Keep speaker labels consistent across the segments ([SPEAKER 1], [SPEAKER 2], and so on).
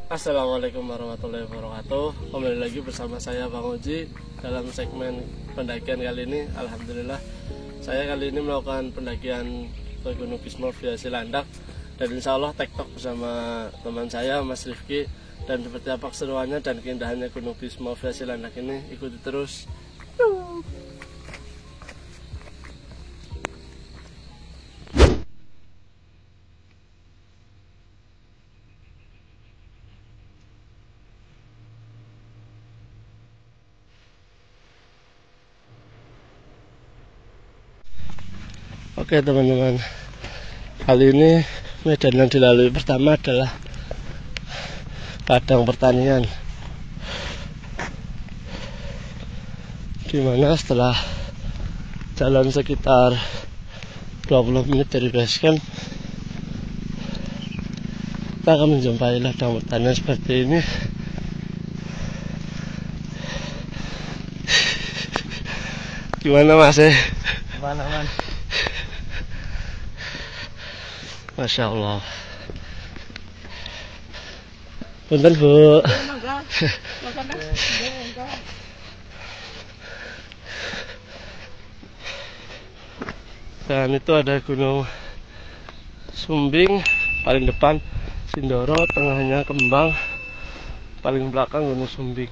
[SPEAKER 1] Assalamualaikum warahmatullahi wabarakatuh. Kembali lagi bersama saya Bang Oji dalam segmen pendakian kali ini. Alhamdulillah saya kali ini melakukan pendakian ke Gunung Bismo via Cilandak, dan insya Allah tektok bersama teman saya Mas Rifki. Dan seperti apa keseruannya dan keindahannya Gunung Bismo via Cilandak ini, ikuti terus. Oke teman-teman, kali ini medan yang dilalui pertama adalah ladang pertanian, dimana setelah jalan sekitar 20 menit dari base camp, kita akan menjumpai ladang pertanian seperti ini. Gimana Mas?
[SPEAKER 2] Gimana man?
[SPEAKER 1] Masya Allah. Punten Bu. Dan itu ada Gunung Sumbing, paling depan Sindoro, tengahnya Kembang, paling belakang Gunung Sumbing.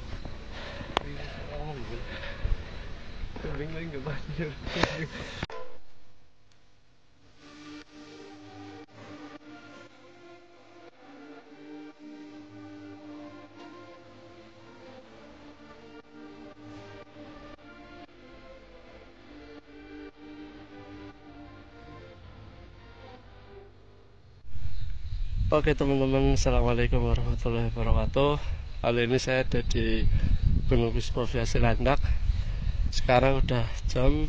[SPEAKER 1] Oke teman-teman, assalamualaikum warahmatullahi wabarakatuh. Kali ini saya ada di Gunung Bismo via Cilandak. Sekarang udah jam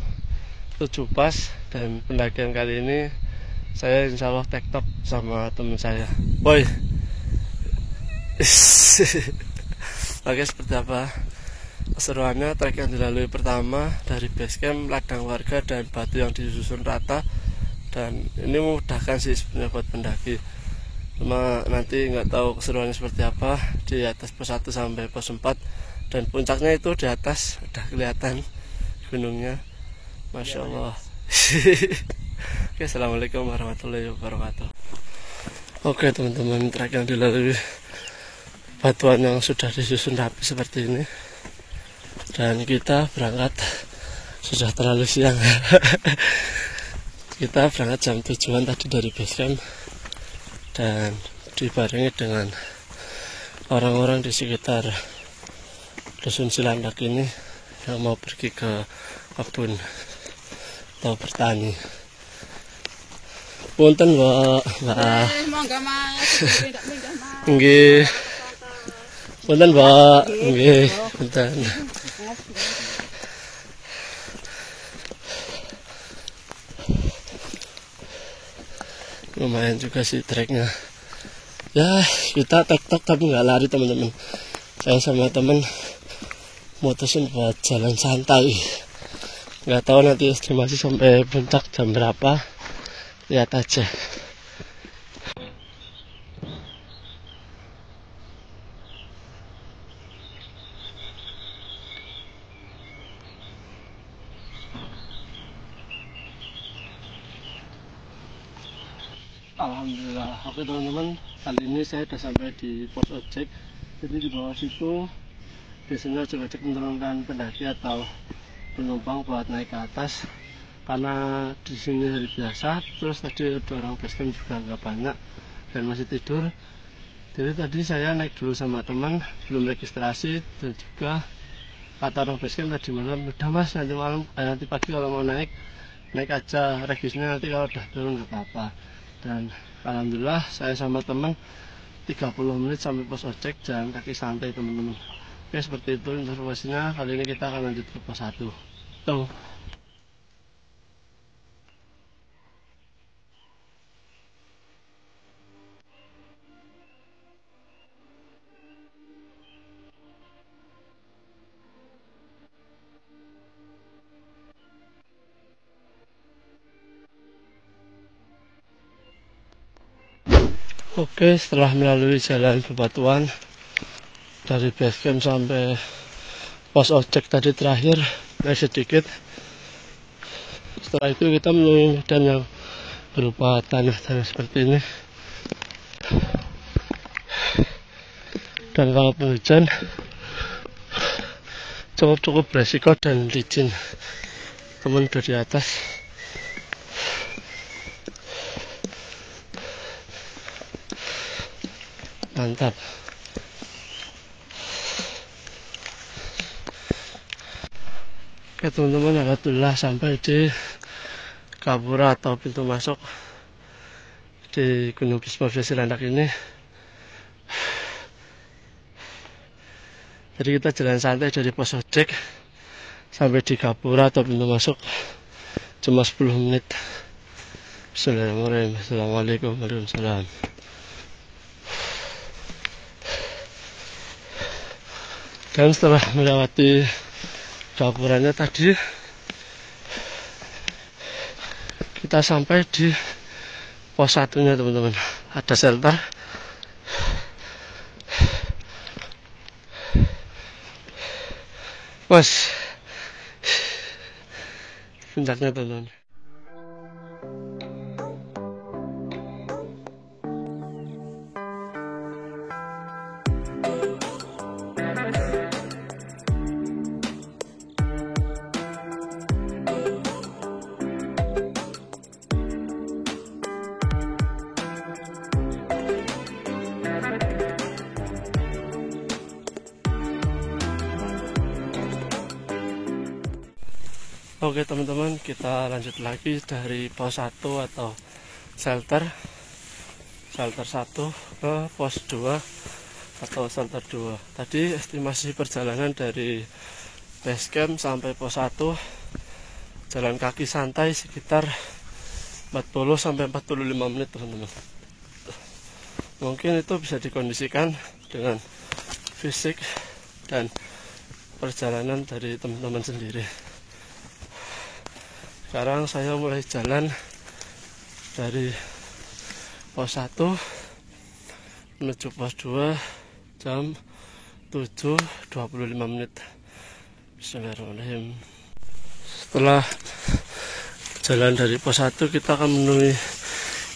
[SPEAKER 1] 7 pas, dan pendakian kali ini saya insya Allah tektok sama teman saya, Boy. Oke, seperti apa keseruannya trek yang dilalui pertama dari base camp, ladang warga dan batu yang disusun rata. Dan ini memudahkan sih sebenarnya buat pendaki. Cuma nanti nggak tahu keseruannya seperti apa di atas pos 1 sampai pos 4, dan puncaknya itu di atas udah kelihatan gunungnya, Masya Allah. Oke, assalamualaikum warahmatullahi wabarakatuh. Oke teman-teman, trek yang dilalui batuan yang sudah disusun rapi seperti ini, dan kita berangkat sudah terlalu siang. Kita berangkat jam 7-an tadi dari base camp, dan dibarengi dengan orang-orang di sekitar dusun Cilandak ini yang mau pergi ke kebun atau bertani. Punten Mbak.
[SPEAKER 2] Monggo Mas.
[SPEAKER 1] Nggih. Punten Mbak. Nggih, punten. Lumayan juga sih treknya. Ya, kita tektok tapi nggak lari teman-teman. Saya sama temen mutusin buat jalan santai. Nggak tahu nanti estimasi sampai puncak jam berapa. Lihat aja. Alhamdulillah. Oke teman-teman, kali ini saya sudah sampai di pos ojek. Jadi di bawah situ biasanya ojek menurunkan pendaki atau penumpang buat naik ke atas, karena di sini hari biasa. Terus tadi ada orang basecamp juga nggak banyak dan masih tidur. Jadi tadi saya naik dulu sama teman, belum registrasi, dan juga kata orang basecamp tadi malam, udah mas nanti malam nanti pagi kalau mau naik aja, regisnya nanti kalau udah turun nggak apa-apa. Dan alhamdulillah saya sama teman 30 menit sampai pos ojek, jalan kaki santai teman-teman. Oke, seperti itu informasinya. Kali ini kita akan lanjut ke pos 1. Tuh. Oke, setelah melalui jalan bebatuan dari basecamp sampai pos ojek tadi terakhir, naik sedikit. Setelah itu kita menemui medan yang berupa tanah-tanah seperti ini. Dan kalau hujan cukup beresiko dan licin. Teman udah di atas. Mantap. Oke teman-teman, alhamdulillah sampai di Gapura atau pintu masuk di Gunung Bisma Cilandak ini. Jadi kita jalan santai dari pos ojek sampai di Gapura atau pintu masuk cuma 10 menit. Bismillahirrahmanirrahim. Assalamualaikum warahmatullahi wabarakatuh. Dan setelah melewati Gapuranya tadi, kita sampai di pos 1-nya teman-teman. Ada shelter. Mas, puncaknya teman-teman. Oke teman-teman, kita lanjut lagi dari pos 1 atau shelter 1 ke pos 2 atau shelter 2. Tadi estimasi perjalanan dari basecamp sampai pos 1 jalan kaki santai sekitar 40-45 menit teman-teman. Mungkin itu bisa dikondisikan dengan fisik dan perjalanan dari teman-teman sendiri. Sekarang saya mulai jalan dari pos 1 menuju pos 2 jam 7.25 menit. Bismillahirrahmanirrahim. Setelah jalan dari pos 1 kita akan menemui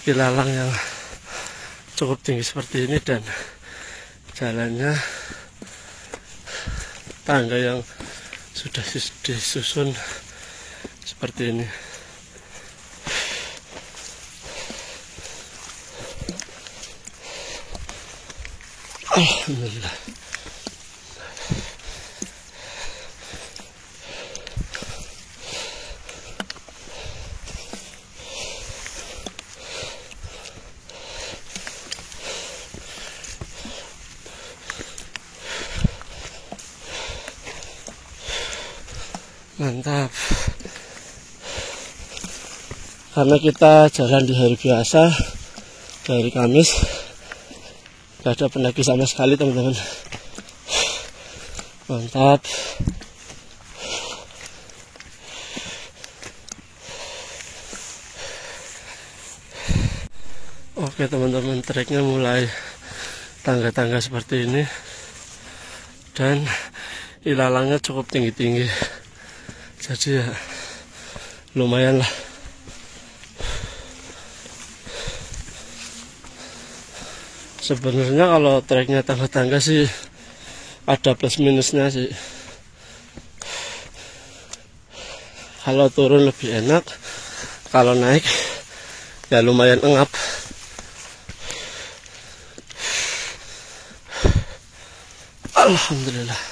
[SPEAKER 1] ilalang yang cukup tinggi seperti ini dan jalannya tangga yang sudah disusun seperti ini. Alhamdulillah. Mantap. Karena kita jalan di hari biasa, dari Kamis, gak ada pendaki sama sekali teman-teman. Mantap. Oke teman-teman, treknya mulai tangga-tangga seperti ini dan ilalangnya cukup tinggi-tinggi, jadi ya lumayan lah. Sebenarnya kalau treknya tangga-tangga sih ada plus minusnya sih. Kalau turun lebih enak, kalau naik ya lumayan engap. Alhamdulillah.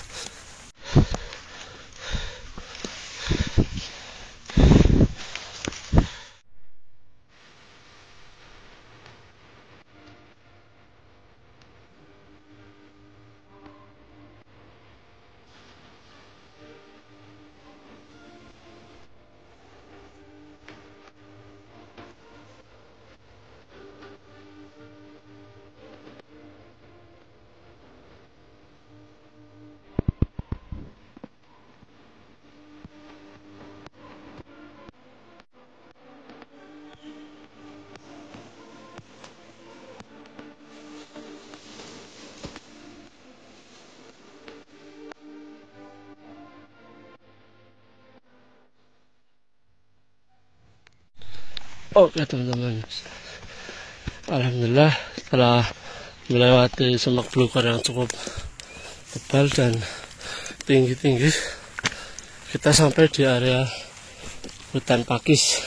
[SPEAKER 1] Oke teman-teman, alhamdulillah setelah melewati semak belukar yang cukup tebal dan tinggi-tinggi, kita sampai di area hutan pakis.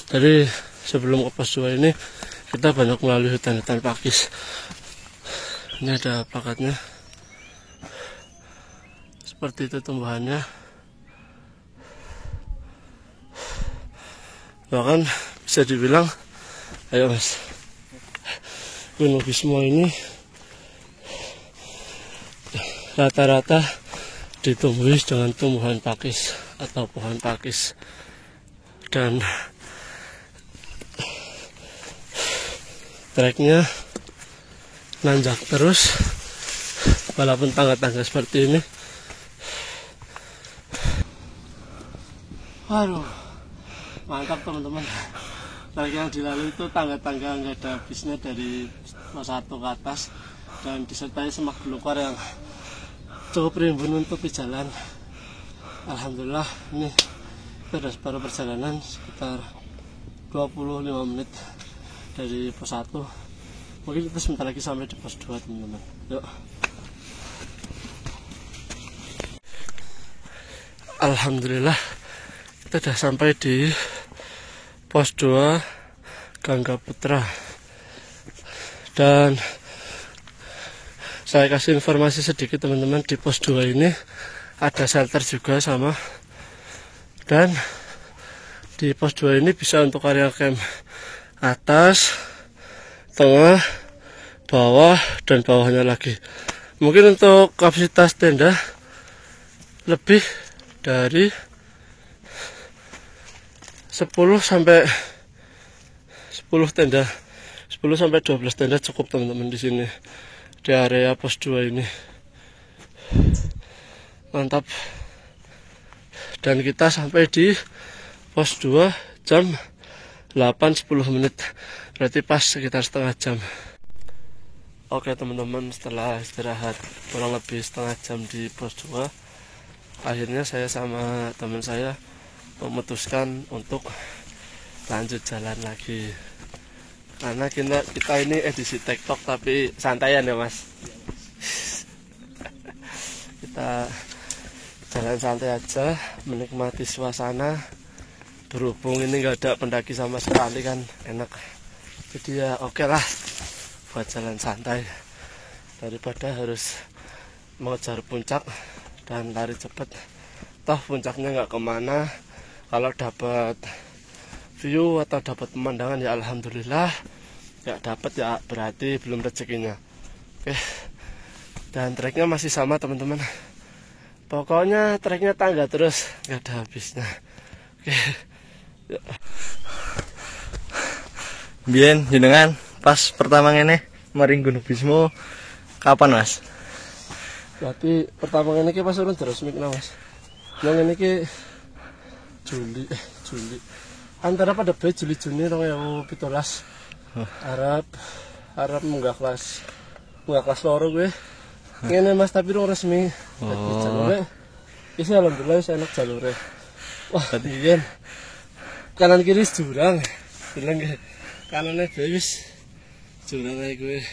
[SPEAKER 1] Jadi sebelum ke pos 2 ini kita banyak melalui hutan-hutan pakis. Ini ada plakatnya, seperti itu tumbuhannya. Bahkan bisa dibilang, ayo mas, Gunung Bismo ini rata-rata ditumbuhi dengan tumbuhan pakis atau pohon pakis, dan treknya nanjak terus walaupun tangga-tangga seperti ini. Waduh, mantap teman-teman. Trek yang dilalui itu tangga-tangga nggak ada habisnya dari pos 1 ke atas, dan disertai semak belukar yang cukup rimbun untuk di jalan. Alhamdulillah, ini kita sudah baru perjalanan sekitar 25 menit dari pos 1. Mungkin kita sebentar lagi sampai di pos 2 teman-teman. Yuk. Alhamdulillah, kita sudah sampai di pos 2 Gangga Putra. Dan saya kasih informasi sedikit teman-teman, di pos 2 ini ada shelter juga sama. Dan di pos 2 ini bisa untuk area camp atas, tengah, bawah, dan bawahnya lagi. Mungkin untuk kapasitas tenda lebih dari 10 sampai 12 tenda cukup teman-teman di sini di area pos 2 ini. Mantap. Dan kita sampai di pos 2 jam 8.10 menit. Berarti pas sekitar setengah jam. Oke teman-teman, setelah istirahat kurang lebih setengah jam di pos 2, akhirnya saya sama teman saya memutuskan untuk lanjut jalan lagi, karena kita ini edisi TikTok tapi santaian ya mas. Kita jalan santai aja, menikmati suasana. Berhubung ini nggak ada pendaki sama sekali kan, enak. Jadi ya oke lah buat jalan santai, daripada harus mengejar puncak dan lari cepet. Toh puncaknya nggak kemana. Kalau dapat view atau dapat pemandangan ya alhamdulillah, ya dapat ya berarti belum rezekinya. Oke, dan treknya masih sama teman-teman, pokoknya treknya tangga terus, nggak ada habisnya. Oke ya.
[SPEAKER 2] Bien, jenengan pas pertama ini maring Gunung Bismo kapan mas?
[SPEAKER 1] Berarti pertama ini pas urun terus mikna mas. Yang ini Juli antara pada Juli Juni 2017 Arab munggah kelas loro gue ngene mas, tapi dong resmi jalurnya isi alhamdulillah wis enak jalurnya. Wah iya, kanan kiri jurang bilang gue kanannya bebis jurang aja gue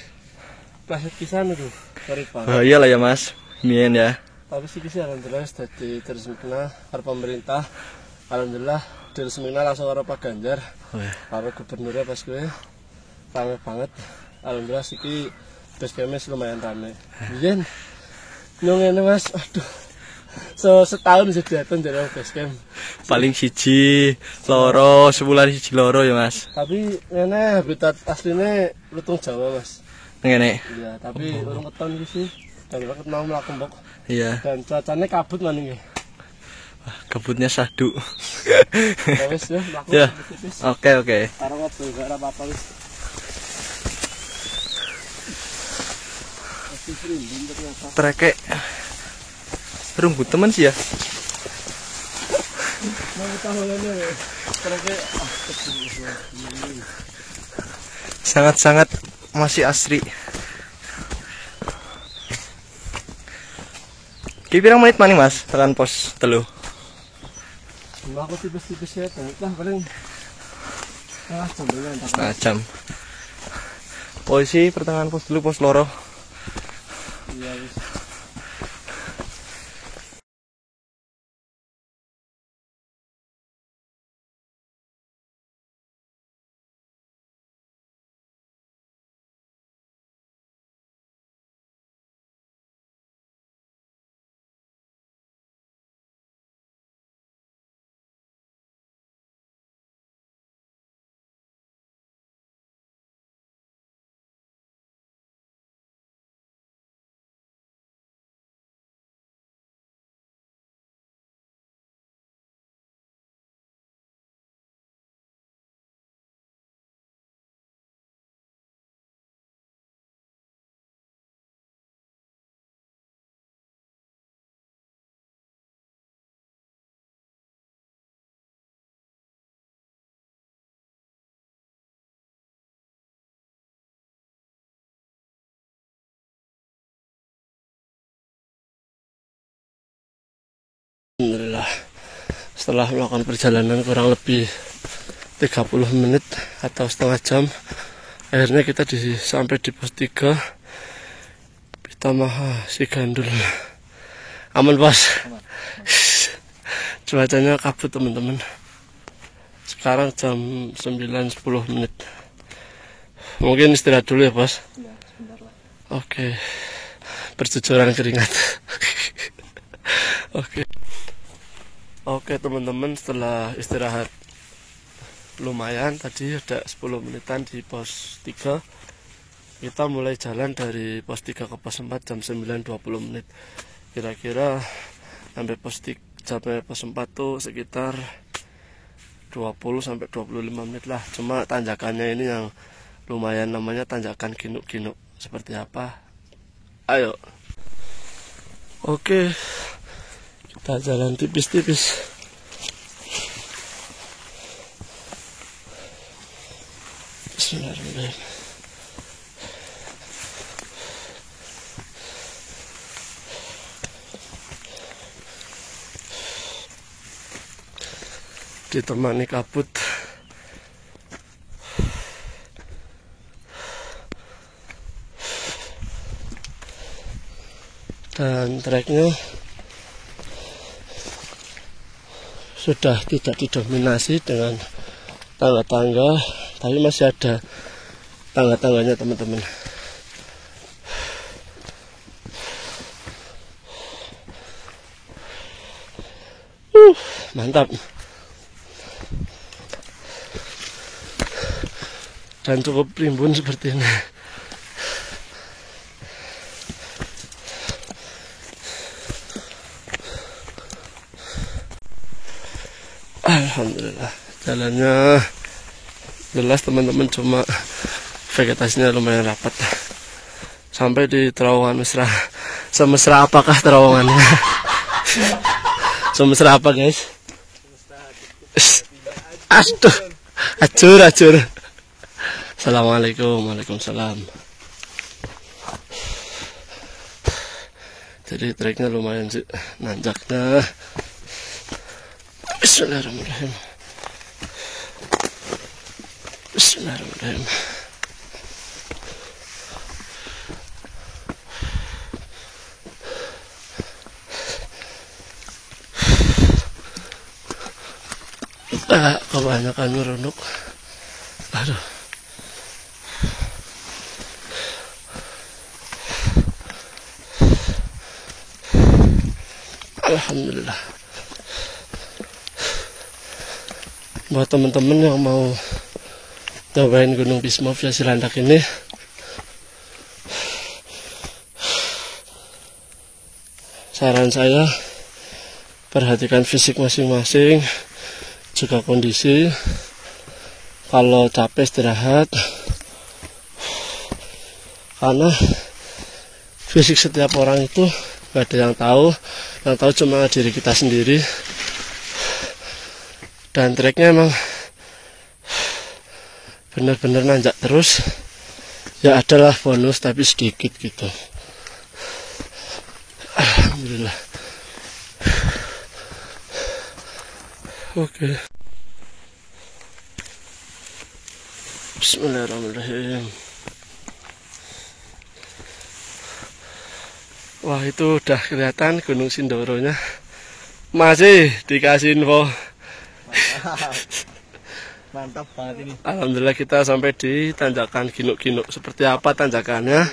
[SPEAKER 1] plaset pisan aduh sorry banget.
[SPEAKER 2] Oh iyalah ya mas, mien ya.
[SPEAKER 1] Tapi sih alhamdulillah sudah diresmikan oleh pemerintah. Alhamdulillah diresmikan langsung oleh Pak Ganjar, para gubernurnya pas gue rame banget. Alhamdulillah siki basecampnya lumayan rame. Iya, nyong ini mas, aduh, setahun bisa diaton dari basecamp.
[SPEAKER 2] Paling siji loro, sebulan siji loro ya mas.
[SPEAKER 1] Tapi ini habitat aslinya lutung Jawa mas.
[SPEAKER 2] Ngene.
[SPEAKER 1] Iya, tapi urung keton sih. Dan banget mau melakukan bok.
[SPEAKER 2] Iya.
[SPEAKER 1] Dan cuacanya kabut maning.
[SPEAKER 2] Wah, kabutnya sadu.
[SPEAKER 1] Ya,
[SPEAKER 2] oke.
[SPEAKER 1] Karo ngobrol gak apa-apa wis.
[SPEAKER 2] Treke runggut teman sih ya. Sangat-sangat masih asri. Kira-kira menit maning mas tekan pos 3?
[SPEAKER 1] Aku tipis-tipis ya, lah paling
[SPEAKER 2] setengah jam. Posisi pertengahan pos dulu, pos loro.
[SPEAKER 1] Iya wis. Alhamdulillah, setelah melakukan perjalanan kurang lebih 30 menit atau setengah jam, akhirnya kita sampai di pos 3 Pitamaha Sigandul. Aman bos. Cuacanya kabut teman-teman. Sekarang jam 9.10 menit. Mungkin istirahat dulu ya bos. Oke. Bercucuran keringat. Oke teman-teman, setelah istirahat lumayan tadi ada 10 menitan di pos 3, kita mulai jalan dari pos 3 ke pos 4 jam 9.20 menit. Kira-kira sampai pos 4 tuh sekitar 20-25 menit lah. Cuma tanjakannya ini yang lumayan, namanya tanjakan ginuk-ginuk. Seperti apa? Ayo. Oke, kita jalan tipis-tipis. Bismillahirrahmanirrahim. Ditemani kabut. Dan treknya sudah tidak didominasi dengan tangga-tangga, tapi masih ada tangga-tangganya teman-teman. Mantap. Dan cukup rimbun seperti ini. Alhamdulillah, jalannya jelas teman-teman, cuma vegetasinya lumayan rapat. Sampai di terowongan mesra. Semesra apakah terowongannya? Semesra apa guys? Aduh, acur. Assalamualaikum. Waalaikumsalam. Jadi treknya lumayan sih nanjaknya. Bismillahirrahmanirrahim. Bismillahirrahmanirrahim. Kebanyakan merunduk. Aduh. Alhamdulillah. Buat teman-teman yang mau cobain Gunung Bismo via Cilandak ini, saran saya perhatikan fisik masing-masing, juga kondisi. Kalau capek istirahat, karena fisik setiap orang itu gak ada yang tahu cuma diri kita sendiri. Dan treknya emang benar-benar nanjak terus. Ya adalah bonus tapi sedikit gitu. Alhamdulillah. Oke. Bismillahirrahmanirrahim. Wah, itu udah kelihatan Gunung Sindoro-nya. Masih dikasih info.
[SPEAKER 2] Mantap banget ini.
[SPEAKER 1] Alhamdulillah kita sampai di tanjakan Ginuk-Ginuk. Seperti apa tanjakannya?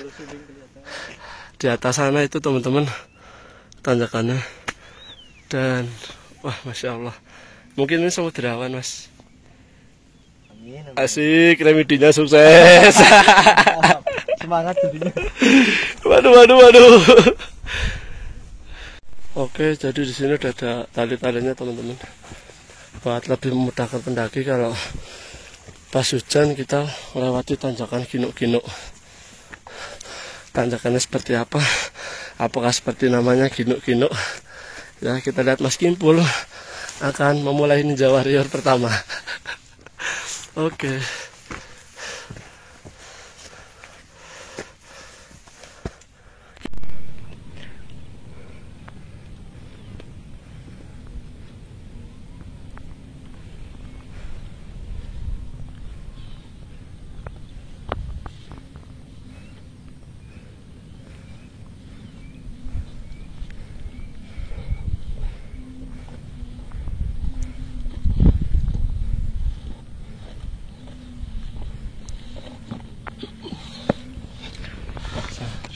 [SPEAKER 1] Di atas sana itu teman-teman tanjakannya. Dan wah, Masya Allah. Mungkin ini Samudrawan, Mas.
[SPEAKER 2] Amin, amin.
[SPEAKER 1] Asik, remedinya sukses.
[SPEAKER 2] Semangat jadinya.
[SPEAKER 1] Waduh. Oke, jadi di sini udah ada tali-talinya teman-teman. Buat lebih memudahkan pendaki kalau pas hujan kita melewati tanjakan Ginuk-Ginuk. Tanjakannya seperti apa? Apakah seperti namanya Ginuk-Ginuk? Ya, kita lihat Mas Kimpul akan memulai Ninja Warrior pertama. Oke.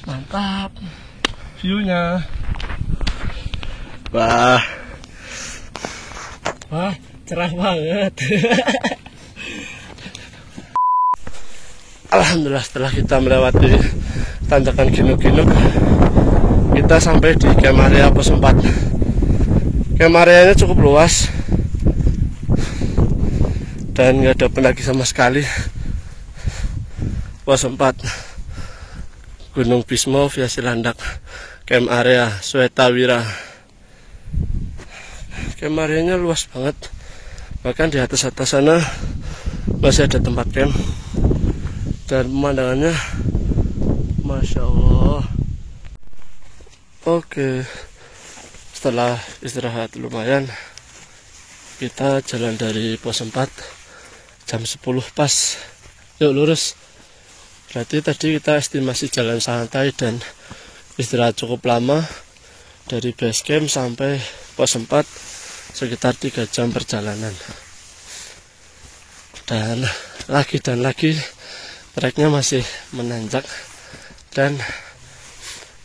[SPEAKER 1] Mantap view-nya. Wah, cerah banget. Alhamdulillah, setelah kita melewati tanjakan Ginuk-Ginuk, kita sampai di camp area pos 4. Camp areanya cukup luas dan nggak ada pendaki sama sekali. Pos 4 Gunung Bismo via Silandak, camp area Swetawira. Camp areanya luas banget, bahkan di atas sana masih ada tempat camp dan pemandangannya Masya Allah. Oke, setelah istirahat lumayan, kita jalan dari pos 4 jam 10 pas. Yuk lurus. Berarti tadi kita estimasi jalan santai dan istirahat cukup lama. Dari base camp sampai pos 4 sekitar 3 jam perjalanan. Dan lagi treknya masih menanjak dan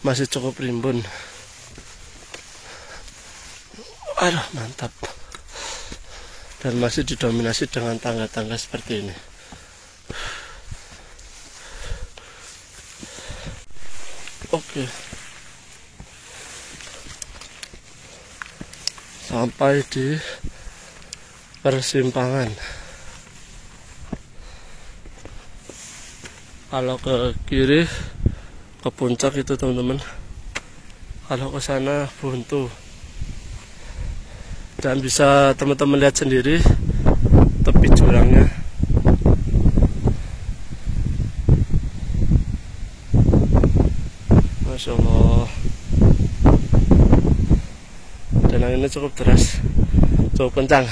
[SPEAKER 1] masih cukup rimbun. Aduh, mantap. Dan masih didominasi dengan tangga-tangga seperti ini. Oke, sampai di persimpangan. Kalau ke kiri ke puncak itu teman-teman, kalau ke sana buntu. Dan bisa teman-teman lihat sendiri tepi jurangnya. Masya Allah. Dan anginnya cukup deras, cukup kencang.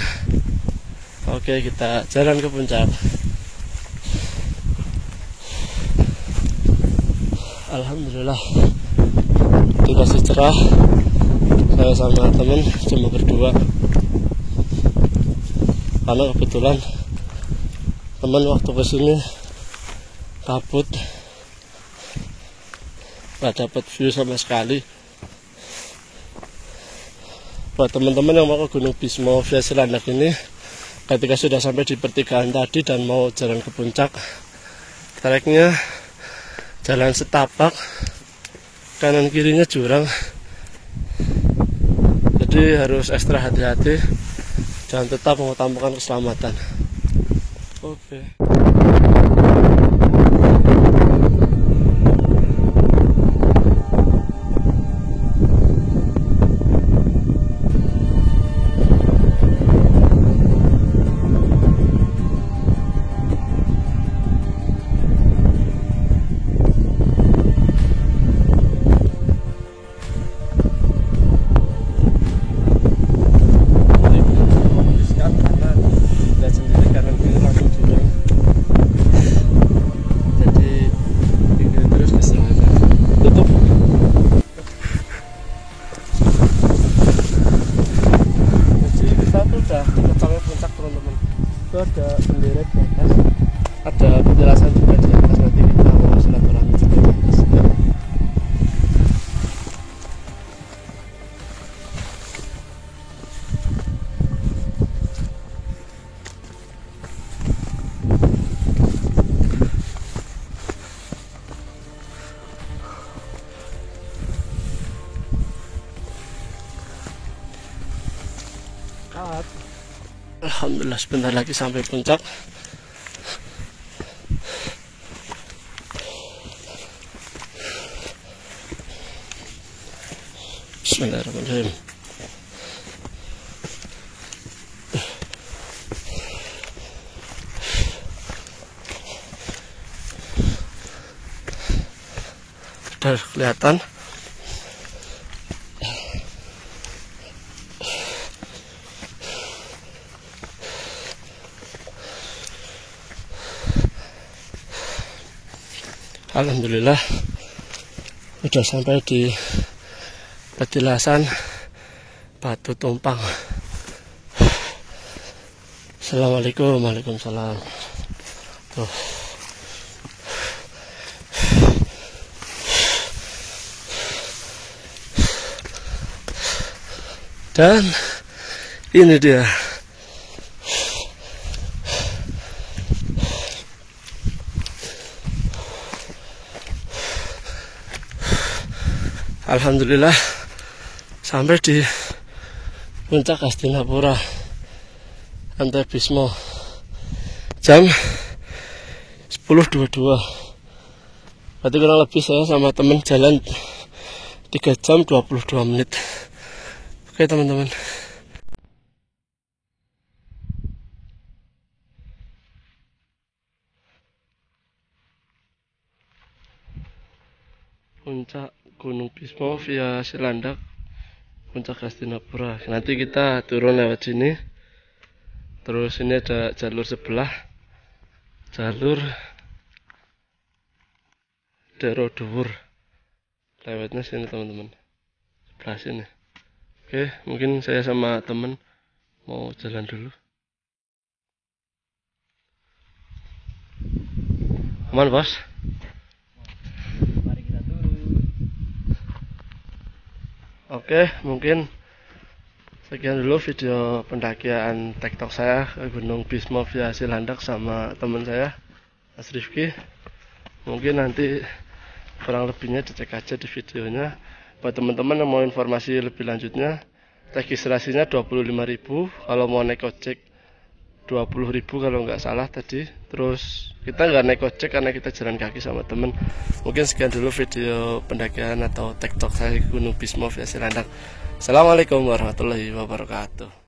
[SPEAKER 1] Oke, kita jalan ke puncak. Alhamdulillah dikasih cerah. Saya sama temen cuma berdua, karena kebetulan teman waktu kesini kabut, gak dapat view sama sekali. Buat teman-teman yang mau ke Gunung Bismo via Silandak ini, ketika sudah sampai di pertigaan tadi dan mau jalan ke puncak, treknya jalan setapak, kanan kirinya jurang, jadi harus ekstra hati-hati dan tetap mengutamakan keselamatan. Oke. lirik di atas, ada penjelasan juga di atas, nanti kita mau silaturahmi juga di atas. Alhamdulillah sebentar lagi sampai puncak. Bismillahirrahmanirrahim. Sudah kelihatan. Alhamdulillah sudah sampai di petilasan Batu Tumpang. Assalamualaikum. Waalaikumsalam. Tuh. Dan ini dia alhamdulillah sampai di puncak Hastinapura Antebismo jam 10.22. Berarti kurang lebih saya sama temen jalan 3 jam 22 menit. Oke teman-teman, puncak Gunung Bismo via Cilandak, puncak Hastinapura. Nanti kita turun lewat sini. Terus ini ada jalur sebelah, jalur Dero Dhuwur. Lewatnya sini teman-teman, sebelah sini. Oke, mungkin saya sama temen mau jalan dulu. Aman bos?
[SPEAKER 2] Mari kita turun.
[SPEAKER 1] Oke, mungkin sekian dulu video pendakian TikTok saya ke Gunung Bismo via Cilandak sama teman saya Mas Rifki. Mungkin nanti kurang lebihnya dicek aja di videonya. Buat teman-teman yang mau informasi lebih lanjutnya, registrasinya 25.000, kalau mau naik ojek 20.000 kalau nggak salah tadi. Terus kita nggak naik ojek karena kita jalan kaki sama temen. Mungkin sekian dulu video pendakian atau TikTok saya Gunung Bismo via Cilandak. Assalamualaikum warahmatullahi wabarakatuh.